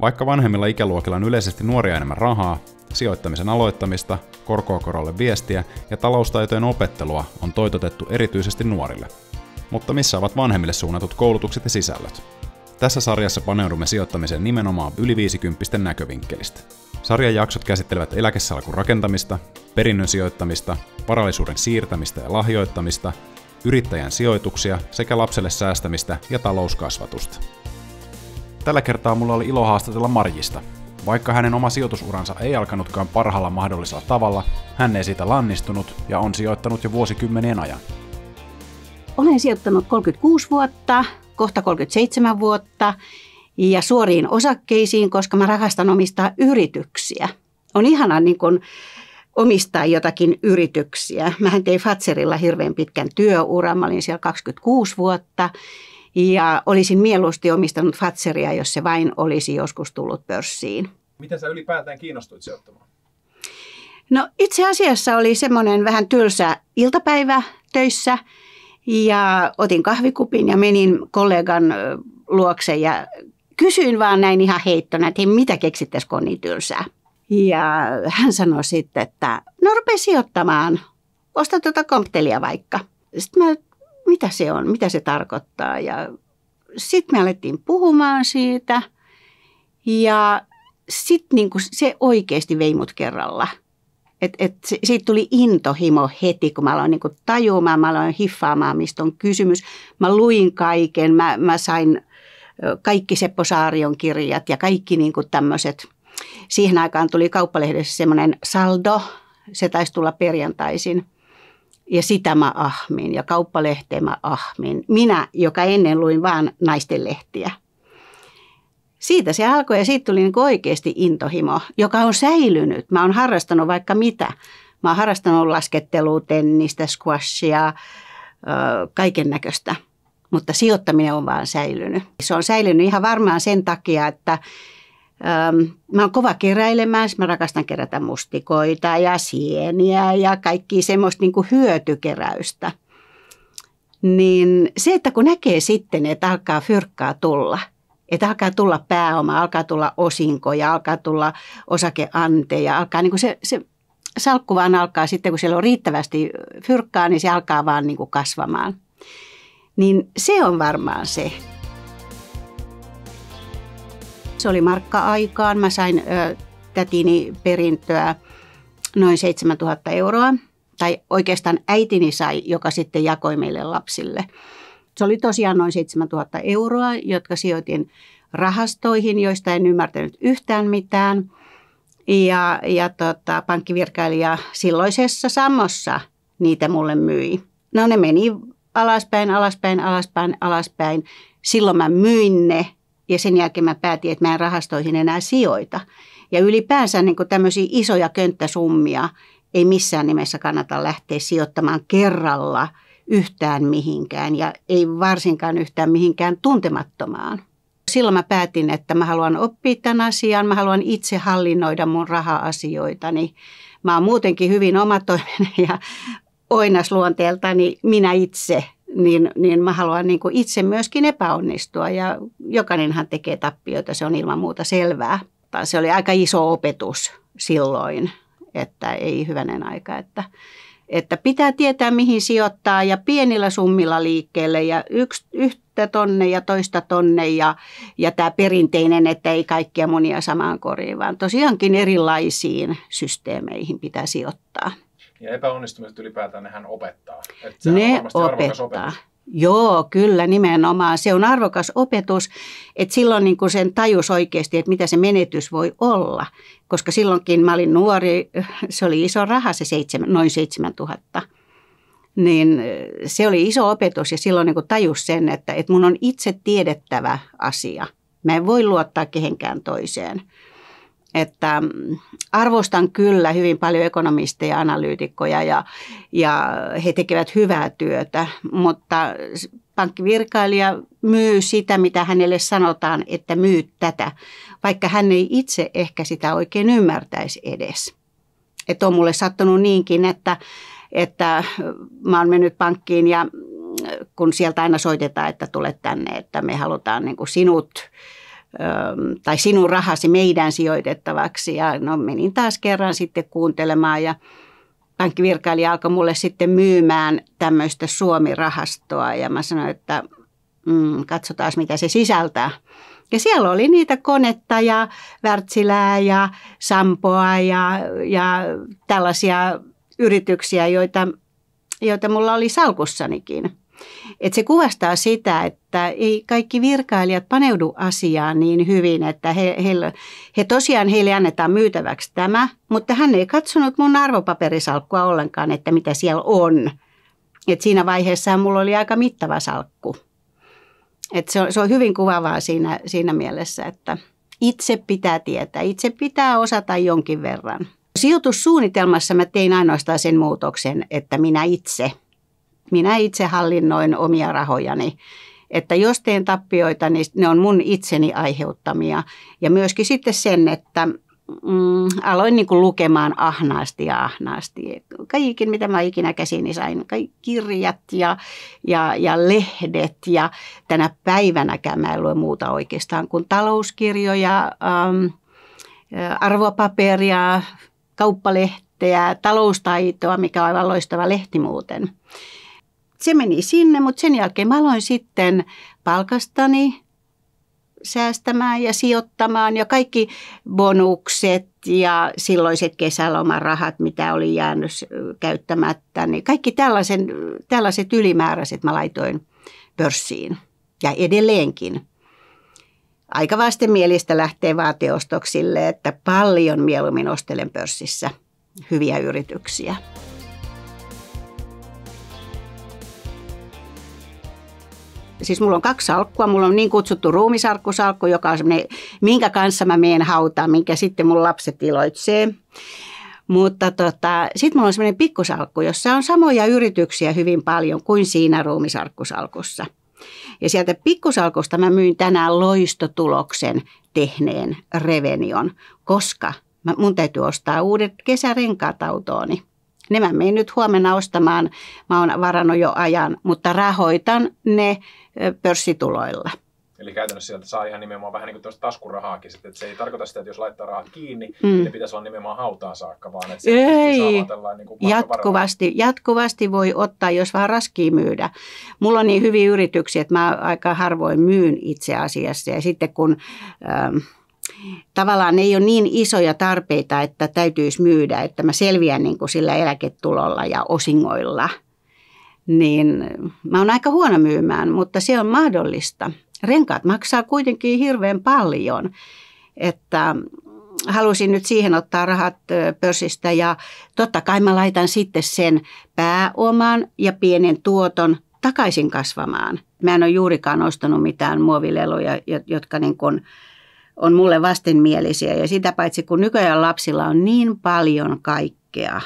Vaikka vanhemmilla ikäluokilla on yleisesti nuoria enemmän rahaa, sijoittamisen aloittamista, korkoa korolle viestiä ja taloustaitojen opettelua on toitotettu erityisesti nuorille. Mutta missä ovat vanhemmille suunnatut koulutukset ja sisällöt? Tässä sarjassa paneudumme sijoittamiseen nimenomaan yli 50 näkövinkkelistä. Sarjan jaksot käsittelevät eläkesalkun rakentamista, perinnön sijoittamista, varallisuuden siirtämistä ja lahjoittamista, yrittäjän sijoituksia sekä lapselle säästämistä ja talouskasvatusta. Tällä kertaa mulla oli ilo haastatella Marjista. Vaikka hänen oma sijoitusuransa ei alkanutkaan parhaalla mahdollisella tavalla, hän ei siitä lannistunut ja on sijoittanut jo vuosikymmenien ajan. Olen sijoittanut 36 vuotta, kohta 37 vuotta ja suoriin osakkeisiin, koska mä rakastan omistaa yrityksiä. On ihanaa niin kun omistaa jotakin yrityksiä. Mähän tein Fatzerilla hirveän pitkän työuran, mä olin siellä 26 vuotta ja olisin mieluusti omistanut Fatzeria, jos se vain olisi joskus tullut pörssiin. Miten sä ylipäätään kiinnostuit sijoittamaan? No itse asiassa oli semmoinen vähän tylsä iltapäivä töissä ja otin kahvikupin ja menin kollegan luokse ja kysyin vaan näin ihan heittona, että hei, mitä keksittäis, kun on niin tylsää. Ja hän sanoi sitten, että no rupea sijoittamaan, osta tuota Comptelia vaikka. Sitten mä, mitä se on, mitä se tarkoittaa ja sitten me alettiin puhumaan siitä ja sitten niinku se oikeasti vei mut kerralla. Siitä tuli intohimo heti, kun mä aloin niinku tajuamaan, mä aloin hiffaamaan, mistä on kysymys. Mä luin kaiken, mä sain kaikki Seppo Saarion kirjat ja kaikki niinku tämmöiset. Siihen aikaan tuli Kauppalehdessä semmoinen saldo, se taisi tulla perjantaisin. Ja sitä mä ahmin ja Kauppalehteä mä ahmin. Minä, joka ennen luin vaan naistenlehtiä. Siitä se alkoi ja siitä tuli niin oikeasti intohimo, joka on säilynyt. Mä oon harrastanut vaikka mitä. Mä oon harrastanut laskettelua, tennistä, squashia, kaiken näköistä. Mutta sijoittaminen on vaan säilynyt. Se on säilynyt ihan varmaan sen takia, että mä oon kova keräilemään. Mä rakastan kerätä mustikoita ja sieniä ja kaikkia semmoista niin kuin hyötykeräystä. Niin se, että kun näkee sitten, että alkaa fyrkkaa tulla. Että alkaa tulla pääoma, alkaa tulla osinkoja, alkaa tulla osakeanteja, alkaa niin kuin se salkku vaan alkaa sitten, kun siellä on riittävästi fyrkkaa, niin se alkaa vaan niin kuin kasvamaan. Niin se on varmaan se. Se oli markka-aikaan. Mä sain tätini perintöä noin 7 000 euroa. Tai oikeastaan äitini sai, joka sitten jakoi meille lapsille. Se oli tosiaan noin 7 000 euroa, jotka sijoitin rahastoihin, joista en ymmärtänyt yhtään mitään. Ja pankkivirkailija silloisessa Sammossa niitä mulle myi. No ne meni alaspäin. Silloin mä myin ne ja sen jälkeen mä päätin, että mä en rahastoihin enää sijoita. Ja ylipäänsä niin kuin tämmöisiä isoja könttäsummia ei missään nimessä kannata lähteä sijoittamaan kerralla yhtään mihinkään ja ei varsinkaan yhtään mihinkään tuntemattomaan. Silloin mä päätin, että mä haluan oppia tämän asian, mä haluan itse hallinnoida mun raha-asioitani. Mä oon muutenkin hyvin omatoiminen ja oinasluonteeltani minä itse, niin mä haluan niin kuin itse myöskin epäonnistua ja jokainenhan tekee tappioita, se on ilman muuta selvää. Se oli aika iso opetus silloin, että ei hyvänen aika, että pitää tietää mihin sijoittaa ja pienillä summilla liikkeelle ja yhtä tonne ja toista tonne ja tämä perinteinen, että ei kaikkia munia samaan koriin, vaan tosiaankin erilaisiin systeemeihin pitää sijoittaa. Ja epäonnistumiset ylipäätään nehän opettaa. Että ne opettaa. Joo, kyllä nimenomaan. Se on arvokas opetus, että silloin niin kuin sen tajus oikeasti, että mitä se menetys voi olla. Koska silloinkin mä olin nuori, se oli iso raha se noin 7 000. Niin se oli iso opetus ja silloin niin kuin tajus sen, että mun on itse tiedettävä asia. Mä en voi luottaa kehenkään toiseen. Että arvostan kyllä hyvin paljon ekonomisteja ja analyytikkoja ja he tekevät hyvää työtä, mutta pankkivirkailija myy sitä, mitä hänelle sanotaan, että myy tätä, vaikka hän ei itse ehkä sitä oikein ymmärtäisi edes. Että on mulle sattunut niinkin, että mä oon mennyt pankkiin ja kun sieltä aina soitetaan, että tulet tänne, että me halutaan niin kuin sinut tai sinun rahasi meidän sijoitettavaksi. Ja no menin taas kerran sitten kuuntelemaan ja pankkivirkailija alkoi mulle sitten myymään tämmöistä Suomi-rahastoa ja mä sanoin, että katsotaan mitä se sisältää. Ja siellä oli niitä Konetta ja Wärtsilää ja Sampoa ja tällaisia yrityksiä, joita mulla oli salkussanikin. Et se kuvastaa sitä, että ei kaikki virkailijat paneudu asiaan niin hyvin, että he tosiaan heille annetaan myytäväksi tämä, mutta hän ei katsonut mun arvopaperisalkkua ollenkaan, että mitä siellä on. Et siinä vaiheessa mulla oli aika mittava salkku. Et se on hyvin kuvaavaa siinä mielessä, että itse pitää tietää, itse pitää osata jonkin verran. Sijoitussuunnitelmassa mä tein ainoastaan sen muutoksen, että minä itse hallinnoin omia rahojani. Että jos teen tappioita, niin ne on mun itseni aiheuttamia. Ja myöskin sitten sen, että aloin niin kuin lukemaan ahnaasti. Kaikki, mitä mä ikinä käsiini sain, kaikki kirjat ja lehdet. Ja tänä päivänäkään mä en lue muuta oikeastaan kuin talouskirjoja, arvopaperia, kauppalehteä, taloustaitoa, mikä on aivan loistava lehti muuten. Se meni sinne, mutta sen jälkeen mä aloin sitten palkastani säästämään ja sijoittamaan ja kaikki bonukset ja silloiset kesälomarahat, mitä oli jäänyt käyttämättä, niin kaikki tällaiset ylimääräiset mä laitoin pörssiin ja edelleenkin. Aika vastenmielistä lähtee vaateostoksille, että paljon mieluummin ostelen pörssissä hyviä yrityksiä. Siis mulla on 2 salkkua. Mulla on niin kutsuttu ruumisarkkusalkku, joka on semmoinen, minkä kanssa mä menen hautaan, minkä sitten mun lapset iloitsee. Mutta sitten mulla on semmoinen pikkusalkku, jossa on samoja yrityksiä hyvin paljon kuin siinä ruumisarkkusalkussa. Ja sieltä pikkusalkusta mä myin tänään loistotuloksen tehneen Revenion, koska mun täytyy ostaa uudet kesärenkaat autooni. Ne mä menen nyt huomenna ostamaan, mä oon varannut jo ajan, mutta rahoitan ne pörssituloilla. Eli käytännössä sieltä saa ihan nimenomaan vähän niin kuin tuosta taskurahaakin. Että se ei tarkoita sitä, että jos laittaa rahat kiinni, niin ne pitäisi olla nimenomaan hautaan saakka, vaan että se ei, saa niin kuin jatkuvasti voi ottaa, jos vaan raskii myydä. Mulla on niin hyviä yrityksiä, että mä aika harvoin myyn itse asiassa. Ja sitten kun tavallaan ei ole niin isoja tarpeita, että täytyisi myydä, että mä selviän niin kuin sillä eläketulolla ja osingoilla, niin mä oon aika huono myymään, mutta se on mahdollista. Renkaat maksaa kuitenkin hirveän paljon, että halusin nyt siihen ottaa rahat pörssistä ja totta kai mä laitan sitten sen pääoman ja pienen tuoton takaisin kasvamaan. Mä en ole juurikaan ostanut mitään muovileluja, jotka niin kuin on mulle vastenmielisiä ja sitä paitsi kun nykyään lapsilla on niin paljon kaikkea,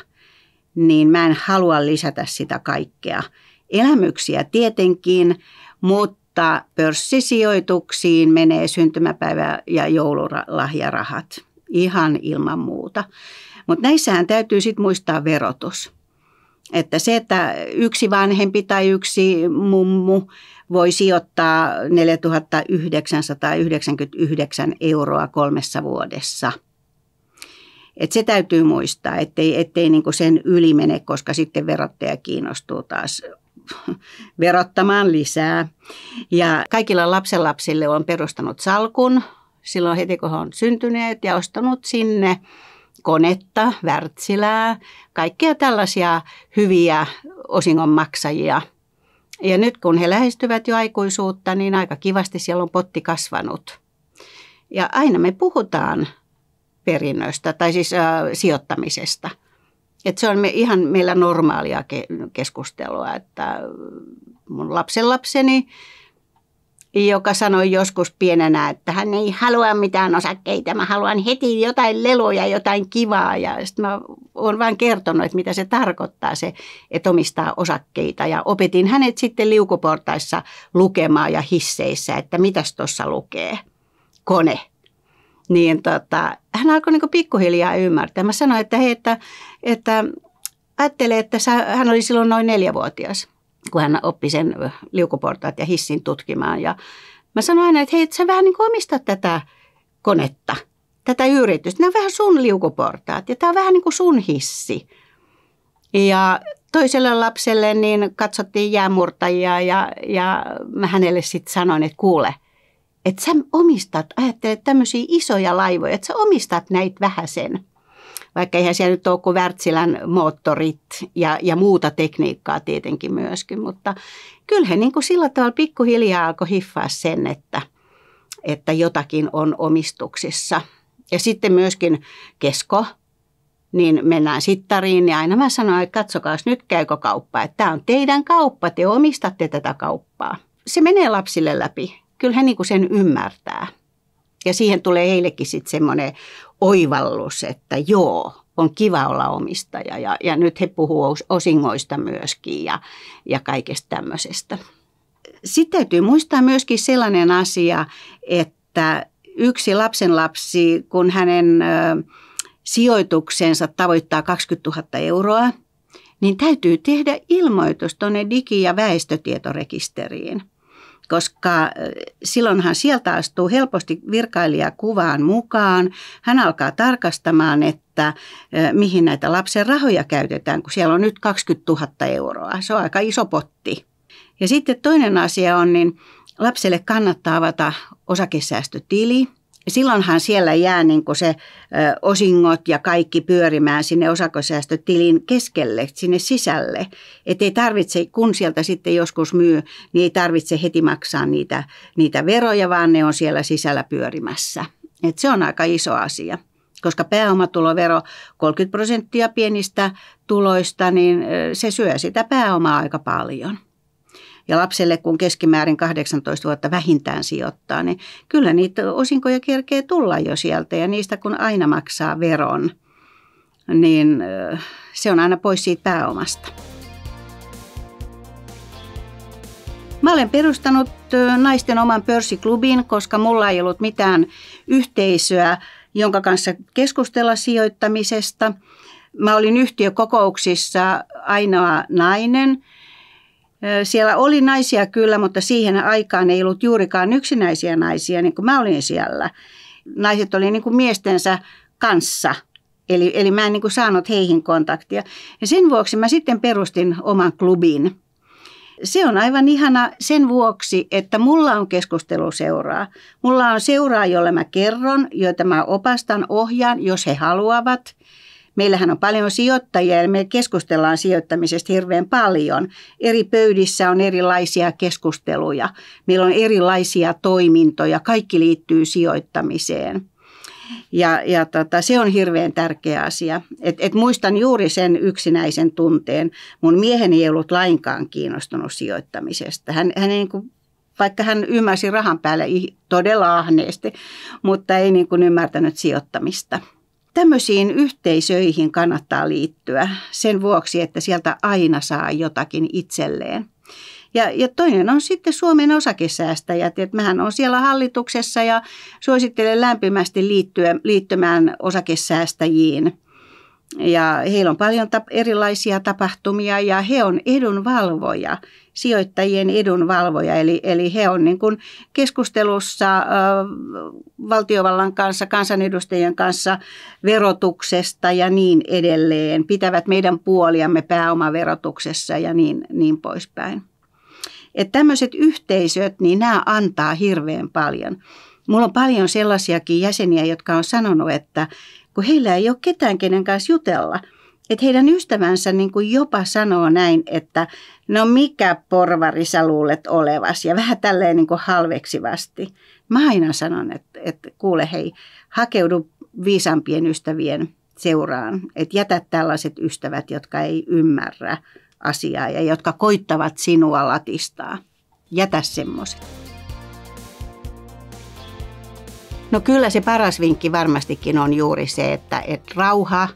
niin mä en halua lisätä sitä kaikkea. Elämyksiä tietenkin, mutta pörssisijoituksiin menee syntymäpäivä- ja joululahjarahat ihan ilman muuta. Mutta näissähän täytyy sitten muistaa verotus. Että se, että yksi vanhempi tai yksi mummu voi sijoittaa 4 999 € 3 vuodessa. Et se täytyy muistaa, ettei niinku sen yli mene, koska sitten verottaja kiinnostuu taas verottamaan lisää. Ja kaikilla lapsenlapsille on perustanut salkun silloin heti, kun he on syntyneet ja ostanut sinne Konetta, Wärtsilää, kaikkia tällaisia hyviä osingonmaksajia. Ja nyt kun he lähestyvät jo aikuisuutta, niin aika kivasti siellä on potti kasvanut. Ja aina me puhutaan perinnöstä tai siis sijoittamisesta. Että se on ihan meillä normaalia keskustelua, että mun lapsenlapseni, joka sanoi joskus pienenä, että hän ei halua mitään osakkeita, mä haluan heti jotain leluja, jotain kivaa. Ja sitten mä oon vain kertonut, että mitä se tarkoittaa se, että omistaa osakkeita. Ja opetin hänet sitten liukuportaissa lukemaan ja hisseissä, että mitäs tuossa lukee, kone. Niin hän alkoi niin kuin pikkuhiljaa ymmärtää. Mä sanoin, että hei, että ajattelee, että hän oli silloin noin 4-vuotias, kun hän oppi sen liukuportaat ja hissin tutkimaan. Ja Mä sanoin aina, että hei, sä vähän niin kuin omistat tätä konetta, tätä yritystä. Nämä on vähän sun liukuportaat ja tämä on vähän niin kuin sun hissi. Ja toiselle lapselle niin katsottiin jäämurtajia ja mä hänelle sitten sanoin, että kuule, että sä ajattelet tämmöisiä isoja laivoja, että sä omistat näitä vähäsen. Vaikka eihän siellä nyt ole kuin Wärtsilän moottorit ja muuta tekniikkaa tietenkin myöskin, mutta kyllä he niin kuin sillä tavalla pikkuhiljaa alkoi hiffaa sen, että jotakin on omistuksissa. Ja sitten myöskin Kesko, niin mennään sittariin ja aina mä sanoin, että katsokaas nyt käykö kauppa, että tämä on teidän kauppa, te omistatte tätä kauppaa. Se menee lapsille läpi, kyllä he niin kuin sen ymmärtää. Ja siihen tulee heillekin sitten semmoinen oivallus, että joo, on kiva olla omistaja ja nyt he puhuu osingoista myöskin ja kaikesta tämmöisestä. Sitten täytyy muistaa myöskin sellainen asia, että yksi lapsenlapsi, kun hänen sijoituksensa tavoittaa 20 000 euroa, niin täytyy tehdä ilmoitus tuonne digi- ja väestötietorekisteriin. Koska silloinhan sieltä astuu helposti virkailija kuvaan mukaan. Hän alkaa tarkastamaan, että mihin näitä lapsen rahoja käytetään, kun siellä on nyt 20 000 euroa. Se on aika iso potti. Ja sitten toinen asia on, niin lapselle kannattaa avata osakesäästötili. Silloinhan siellä jää niin kuin se osingot ja kaikki pyörimään sinne osakesäästötilin keskelle, sinne sisälle. Että ei tarvitse, kun sieltä sitten joskus myy, niin ei tarvitse heti maksaa niitä veroja, vaan ne on siellä sisällä pyörimässä. Et se on aika iso asia, koska pääomatulovero 30% pienistä tuloista, niin se syö sitä pääomaa aika paljon. Ja lapselle, kun keskimäärin 18 vuotta vähintään sijoittaa, niin kyllä niitä osinkoja kerkee tulla jo sieltä. Ja niistä kun aina maksaa veron, niin se on aina pois siitä pääomasta. Mä olen perustanut naisten oman pörssiklubin, koska mulla ei ollut mitään yhteisöä, jonka kanssa keskustella sijoittamisesta. Mä olin yhtiökokouksissa ainoa nainen. Siellä oli naisia kyllä, mutta siihen aikaan ei ollut juurikaan yksinäisiä naisia, niin kuin mä olin siellä. Naiset oli niin kuin miestensä kanssa, eli mä en niin kuin saanut heihin kontaktia. Ja sen vuoksi mä sitten perustin oman klubin. Se on aivan ihana sen vuoksi, että mulla on keskusteluseuraa. Mulla on seuraa, jolle mä kerron, joita mä opastan, ohjaan, jos he haluavat. Meillähän on paljon sijoittajia ja me keskustellaan sijoittamisesta hirveän paljon. Eri pöydissä on erilaisia keskusteluja. Meillä on erilaisia toimintoja. Kaikki liittyy sijoittamiseen. Ja se on hirveän tärkeä asia. Et muistan juuri sen yksinäisen tunteen. Mun mieheni ei ollut lainkaan kiinnostunut sijoittamisesta. Hän niin kuin, vaikka hän ymmärsi rahan päälle todella ahneesti, mutta ei niin kuin ymmärtänyt sijoittamista. Tämmöisiin yhteisöihin kannattaa liittyä sen vuoksi, että sieltä aina saa jotakin itselleen. Ja toinen on sitten Suomen osakesäästäjät. Että mähän olen siellä hallituksessa ja suosittelen lämpimästi liittymään osakesäästäjiin. Ja heillä on paljon erilaisia tapahtumia ja he on edunvalvoja, sijoittajien edunvalvoja. Eli he on niin kuin keskustelussa valtiovallan kanssa, kansanedustajien kanssa verotuksesta ja niin edelleen. Pitävät meidän puoliamme pääomaverotuksessa ja niin poispäin. Että tämmöiset yhteisöt, niin nämä antaa hirveän paljon. Mulla on paljon sellaisiakin jäseniä, jotka on sanonut, että kun heillä ei ole ketään, kenen kanssa jutella, että heidän ystävänsä niin kuin jopa sanoo näin, että no mikä porvari sä luulet olevas ja vähän tälleen niin kuin halveksivasti. Mä aina sanon, että kuule hei, hakeudu viisaampien ystävien seuraan, että jätä tällaiset ystävät, jotka ei ymmärrä asiaa ja jotka koittavat sinua latistaa. Jätä semmoiset. No kyllä se paras vinkki varmastikin on juuri se, että rauha,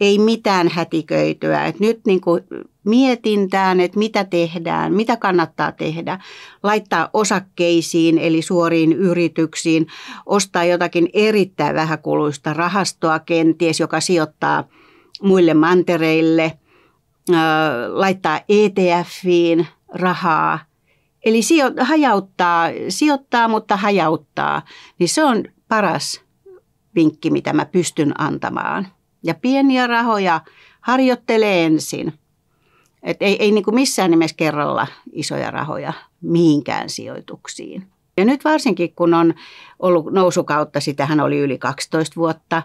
ei mitään hätiköityä. Että nyt niin kuin mietintään, että mitä tehdään, mitä kannattaa tehdä. Laittaa osakkeisiin eli suoriin yrityksiin, ostaa jotakin erittäin vähäkuluista rahastoa kenties, joka sijoittaa muille mantereille, laittaa ETFiin rahaa Eli sijoittaa, mutta hajauttaa, niin se on paras vinkki, mitä mä pystyn antamaan. Ja pieniä rahoja harjoittelee ensin. Et ei niin kuin missään nimessä kerralla isoja rahoja mihinkään sijoituksiin. Ja nyt varsinkin, kun on ollut nousukautta, sitähän oli yli 12 vuotta,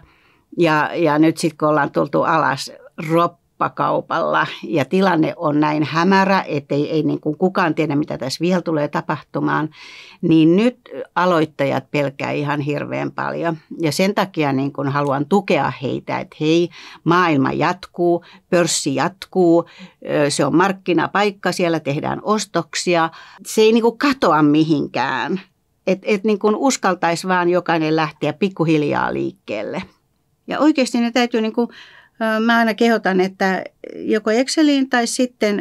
ja nyt sitten kun ollaan tultu alas roppakaupalla ja tilanne on näin hämärä, että ei niin kuin kukaan tiedä, mitä tässä vielä tulee tapahtumaan, niin nyt aloittajat pelkää ihan hirveän paljon. Ja sen takia niin kuin haluan tukea heitä, että hei, maailma jatkuu, pörssi jatkuu, se on markkinapaikka, siellä tehdään ostoksia. Se ei niin kuin katoa mihinkään, että niin kuin uskaltaisi vaan jokainen lähteä pikkuhiljaa liikkeelle. Ja oikeasti ne täytyy, niin kuin, mä aina kehotan, että joko Exceliin tai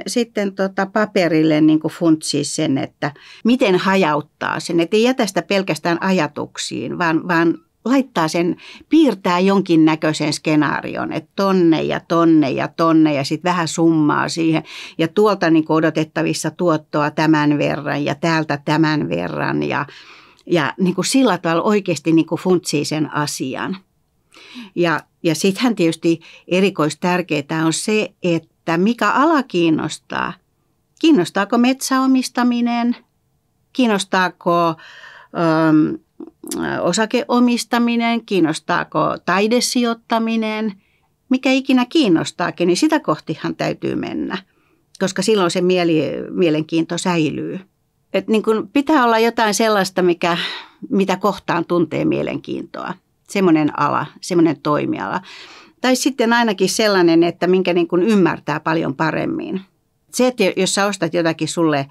sitten paperille niin kuin funtsii sen, että miten hajauttaa sen. Että ei jätä sitä pelkästään ajatuksiin, vaan laittaa sen, piirtää jonkinnäköisen skenaarion, että tonne ja tonne ja tonne ja sitten vähän summaa siihen. Ja tuolta niin kuin odotettavissa tuottoa tämän verran ja täältä tämän verran ja niin kuin sillä tavalla oikeasti niin kuin funtsii sen asian. Ja sittenhän tietysti erikoistärkeää on se, että mikä ala kiinnostaa. Kiinnostaako metsäomistaminen? Kiinnostaako osakeomistaminen? Kiinnostaako taidesijoittaminen? Mikä ikinä kiinnostaakin, niin sitä kohtihan täytyy mennä, koska silloin se mielenkiinto säilyy. Et niin kun pitää olla jotain sellaista, mitä kohtaan tuntee mielenkiintoa. Semmoinen ala, semmoinen toimiala. Tai sitten ainakin sellainen, että minkä niin kuin ymmärtää paljon paremmin. Se, että jos sä ostat jotakin sulle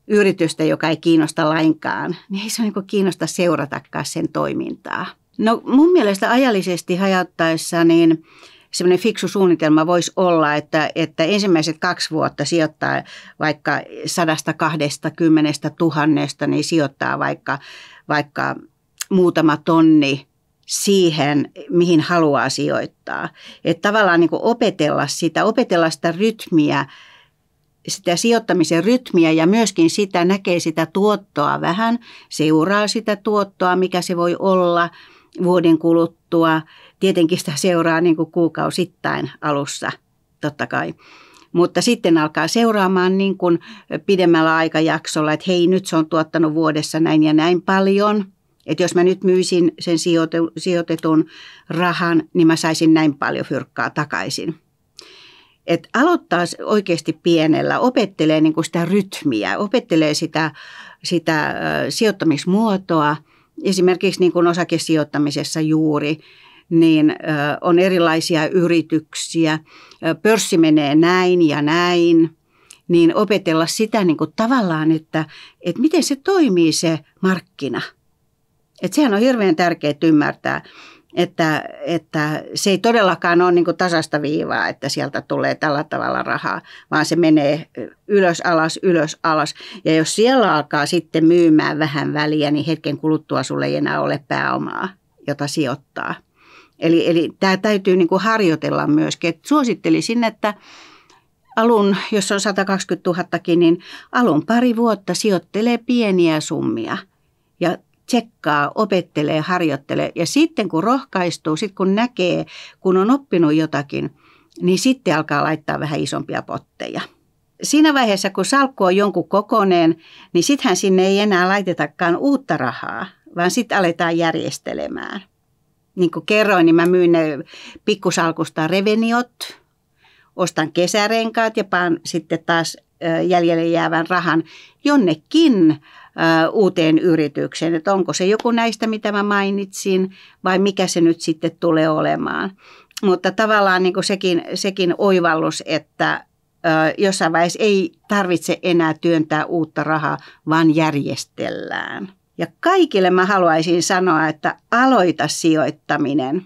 yritystä, joka ei kiinnosta lainkaan, niin ei se niin kuin kiinnosta seuratakaan sen toimintaa. No mun mielestä ajallisesti hajauttaessa niin semmoinen fiksu suunnitelma voisi olla, että ensimmäiset 2 vuotta sijoittaa vaikka 120 000, niin sijoittaa vaikka muutama tonni siihen, mihin haluaa sijoittaa. Että tavallaan niin kuin opetella sitä rytmiä, sitä sijoittamisen rytmiä ja myöskin sitä näkee sitä tuottoa vähän, seuraa sitä tuottoa, mikä se voi olla vuoden kuluttua. Tietenkin sitä seuraa niin kuin kuukausittain alussa, totta kai. Mutta sitten alkaa seuraamaan niin kuin pidemmällä aikajaksolla, että hei, nyt se on tuottanut vuodessa näin ja näin paljon. Että jos mä nyt myisin sen sijoitetun rahan, niin mä saisin näin paljon fyrkkaa takaisin. Että aloittaa oikeasti pienellä, opettelee niin kuin sitä rytmiä, opettelee sitä sijoittamismuotoa. Esimerkiksi niin kuin osakesijoittamisessa juuri, niin on erilaisia yrityksiä. Pörssi menee näin ja näin. Niin opetella sitä niin kuin tavallaan, että miten se toimii se markkina. Että sehän on hirveän tärkeää ymmärtää, että se ei todellakaan ole niin kuin tasaista viivaa, että sieltä tulee tällä tavalla rahaa, vaan se menee ylös, alas. Ja jos siellä alkaa sitten myymään vähän väliä, niin hetken kuluttua sulle ei enää ole pääomaa, jota sijoittaa. Eli tämä täytyy niin kuin harjoitella myöskin. Et suosittelisin, että alun, jos on 120 000, niin alun 2 vuotta sijoittelee pieniä summia ja tsekkaa, opettelee, harjoittelee ja sitten kun rohkaistuu, sitten kun näkee, kun on oppinut jotakin, niin sitten alkaa laittaa vähän isompia potteja. Siinä vaiheessa, kun salkku on jonkun kokoinen, niin sittenhän sinne ei enää laitetakaan uutta rahaa, vaan sitten aletaan järjestelemään. Niin kuin kerroin, niin mä myyn ne pikkusalkusta reveniot, ostan kesärenkaat ja paan sitten taas jäljelle jäävän rahan jonnekin uuteen yritykseen, että onko se joku näistä, mitä mä mainitsin, vai mikä se nyt sitten tulee olemaan. Mutta tavallaan niin kuin sekin oivallus, että jossain vaiheessa ei tarvitse enää työntää uutta rahaa, vaan järjestellään. Ja kaikille mä haluaisin sanoa, että aloita sijoittaminen.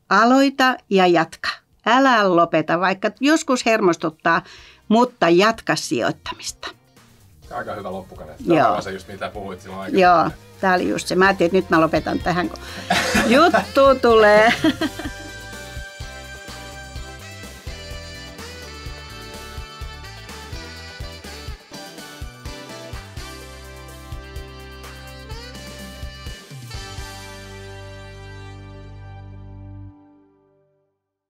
Aloita ja jatka. Älä lopeta, vaikka joskus hermostuttaa, mutta jatka sijoittamista. Aika hyvä loppukaneetti. Tämä on se just mitä puhuit silloin aikaisemmin. Joo, tämä oli just se. Mä ajattelin, että nyt mä lopetan tähän, kun juttu tulee.